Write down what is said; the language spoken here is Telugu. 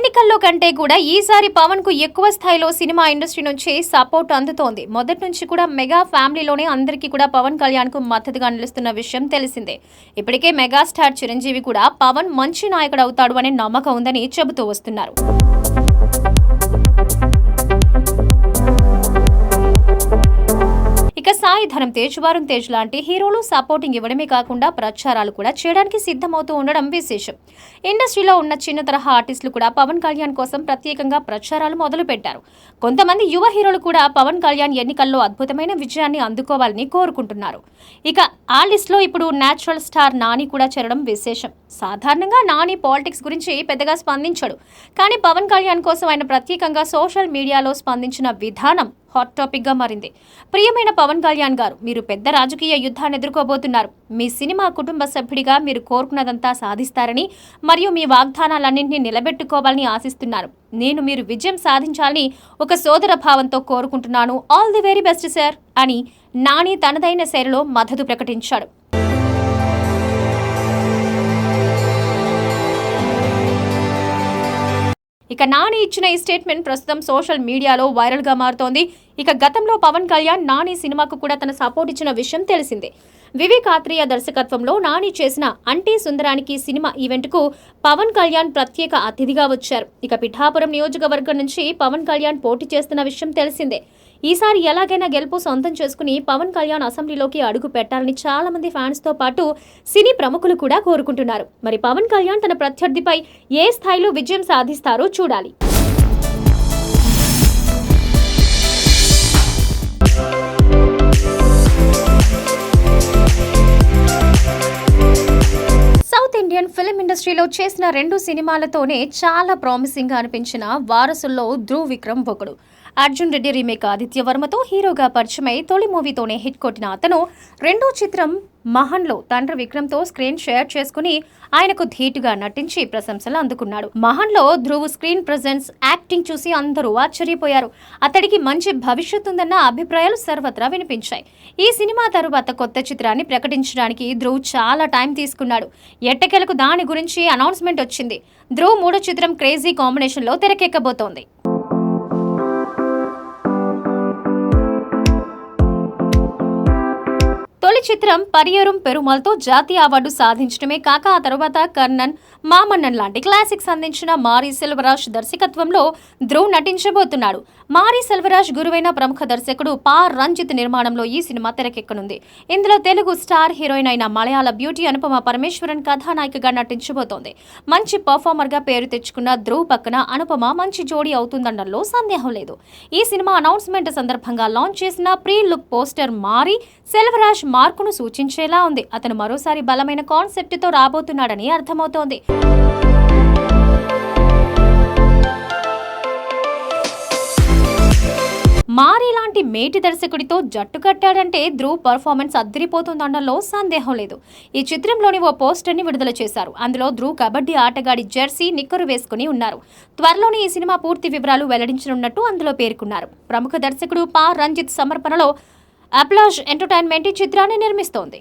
ఎన్నికల్లో కంటే కూడా ఈసారి పవన్ కు ఎక్కువ స్థాయిలో సినిమా ఇండస్ట్రీ నుంచి సపోర్ట్ అందుతోంది. మొదటి నుంచి కూడా మెగా ఫ్యామిలీలోనే అందరికీ కూడా పవన్ కళ్యాణ్ కు మద్దతుగా నిలుస్తున్న విషయం తెలిసిందే. ఇప్పటికే మెగాస్టార్ చిరంజీవి కూడా పవన్ మంచి నాయకుడు అవుతాడు అనే నమ్మకం ఉందని చెబుతూ వస్తున్నారు. ఇక సాయి ధరమ్ తేజ్, వరుణ్ తేజ్ లాంటి హీరోలు సపోర్టింగ్ ఇవ్వడమే కాకుండా ప్రచారాలు కూడా చేయడానికి సిద్ధమవుతూ ఉండడం విశేషం. ఇండస్ట్రీలో ఉన్న చిన్న తరహా ఆర్టిస్టులు కూడా పవన్ కళ్యాణ్ కోసం ప్రత్యేకంగా ప్రచారాలు మొదలు పెట్టారు. కొంతమంది యువ హీరోలు కూడా పవన్ కళ్యాణ్ ఎన్నికల్లో అద్భుతమైన విజయాన్ని అందుకోవాలని కోరుకుంటున్నారు. ఇక ఆ లిస్ట్ లో ఇప్పుడు నేచురల్ స్టార్ నాని కూడా చేరడం విశేషం. సాధారణంగా నాని పాలిటిక్స్ గురించి పెద్దగా స్పందించడు. కానీ పవన్ కళ్యాణ్ కోసం ఆయన ప్రత్యేకంగా సోషల్ మీడియాలో స్పందించిన విధానం హాట్ టాపిక్ గా మారింది. ప్రియమైన పవన్ కళ్యాణ్ గారు, మీరు పెద్ద రాజకీయ యుద్ధాన్ని ఎదుర్కోబోతున్నారు. మీ సినిమా కుటుంబ సభ్యుడిగా మీరు కోరుకున్నదంతా సాధిస్తారని మరియు మీ వాగ్దానాలన్నింటినీ నిలబెట్టుకోవాలని ఆశిస్తున్నారు. నేను మీరు విజయం సాధించాలని ఒక సోదర భావంతో కోరుకుంటున్నాను. All the very best sir అని నాని తనదైన శైలిలో మద్దతు ప్రకటించాడు. ఇక నాని ఇచ్చిన ఈ స్టేట్మెంట్ ప్రస్తుతం సోషల్ మీడియాలో వైరల్ గా మారుతోంది. ఇక గతంలో పవన్ కళ్యాణ్ నాని సినిమాకు కూడా తన సపోర్ట్ ఇచ్చిన విషయం తెలిసిందే. వివేక్ ఆత్రేయ దర్శకత్వంలో నాని చేసిన అంటే సుందరానికి సినిమా ఈవెంట్ కు పవన్ కళ్యాణ్ ప్రత్యేక అతిథిగా వచ్చారు. ఇక పిఠాపురం నియోజకవర్గం నుంచి పవన్ కళ్యాణ్ పోటీ చేస్తున్న విషయం తెలిసిందే. ఈసారి ఎలాగైనా గెలుపు సొంతం చేసుకుని పవన్ కళ్యాణ్ అసెంబ్లీలోకి అడుగు పెట్టాలని చాలా మంది ఫ్యాన్స్ తో పాటు సినీ ప్రముఖులు కూడా కోరుకుంటున్నారు. మరి పవన్ కళ్యాణ్ తన ప్రత్యర్థిపై ఏ స్థాయిలో విజయం సాధిస్తారో చూడాలి. ఇండియన్ ఫిల్మ్ ఇండస్ట్రీలో చేసిన 2 సినిమాలతోనే చాలా ప్రామిసింగ్ గా అనిపించిన వారసుల్లో ధ్రువ్ విక్రమ్ ఒకడు. అర్జున్ రెడ్డి రీమేక్ ఆదిత్య వర్మతో హీరోగా పరిచయమై తొలి మూవీతోనే హిట్ కొట్టిన అతను రెండో చిత్రం మహన్లో తండ్రి విక్రమ్తో స్క్రీన్ షేర్ చేసుకుని ఆయనకు ధీటుగా నటించి ప్రశంసలు అందుకున్నాడు. మహన్లో ధ్రువ్ స్క్రీన్ ప్రెజెన్స్, యాక్టింగ్ చూసి అందరూ ఆశ్చర్యపోయారు. అతడికి మంచి భవిష్యత్తు ఉందన్న అభిప్రాయాలు సర్వత్రా వినిపించాయి. ఈ సినిమా తరువాత కొత్త చిత్రాన్ని ప్రకటించడానికి ధ్రువ్ చాలా టైం తీసుకున్నాడు. ఎట్టకేలకు దాని గురించి అనౌన్స్మెంట్ వచ్చింది. ధ్రువ్ 3వ చిత్రం క్రేజీ కాంబినేషన్లో తెరకెక్కబోతోంది. తొలి చిత్రం పరియరం పెరుమాల్తో జాతీయ అవార్డు సాధించడమే కాక ఆ తర్వాత కర్ణన్, మామన్నన్ లాంటి క్లాసిక్స్ అందించిన మారీ సెల్వరాజ్ దర్శకత్వంలో ధ్రువ్ నటించబోతున్నాడు. మారీ సెల్వరాజ్ గురువైన ప్రముఖ దర్శకుడు పా రంజిత్ నిర్మాణంలో ఈ సినిమా తెరకెక్కనుంది. ఇందులో తెలుగు స్టార్ హీరోయిన్ అయిన మలయాళ బ్యూటీ అనుపమ పరమేశ్వరన్ కథానాయికగా నటించబోతోంది. మంచి పర్ఫార్మర్ గా పేరు తెచ్చుకున్న ధ్రువ్ పక్కన అనుపమ మంచి జోడీ అవుతుందనడంలో సందేహం లేదు. ఈ సినిమా అనౌన్స్మెంట్ సందర్భంగా లాంచ్ చేసిన pre look poster Mari Selvaraj మార్కును సూచించేలా ఉంది. అతను మరోసారి బలమైన కాన్సెప్ట్ తో రాబోతున్నాడని అర్థమవుతోంది. మారీ లాంటి మేటి దర్శకుడితో జట్టు కట్టాడంటే ధ్రువ్ పర్ఫార్మెన్స్ అదిరిపోతుందనడంలో సందేహం లేదు. ఈ చిత్రంలోని ఓ పోస్టర్ ని విడుదల చేశారు. అందులో ధ్రువ్ కబడ్డీ ఆటగాడి జెర్సీ, నిక్కరు వేసుకుని ఉన్నారు. త్వరలోనే ఈ సినిమా పూర్తి వివరాలు వెల్లడించనున్నట్టు అందులో పేర్కొన్నారు. ప్రముఖ దర్శకుడు పా రంజిత్ సమర్పణలో అప్లాజ్ ఎంటర్టైన్మెంట్ ఈ చిత్రాన్ని నిర్మిస్తోంది.